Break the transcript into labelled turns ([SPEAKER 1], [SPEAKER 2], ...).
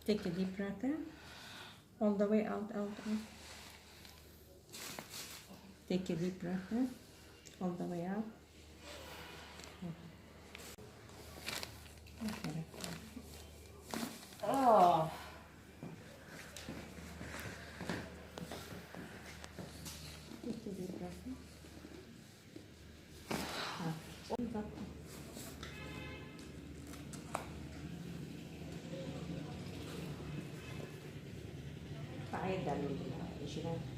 [SPEAKER 1] Take a deep breath in. All the way out, out, out. Take a deep breath in. All the way out. Okay. Oh. Take a deep breath in. Pakai dalun din.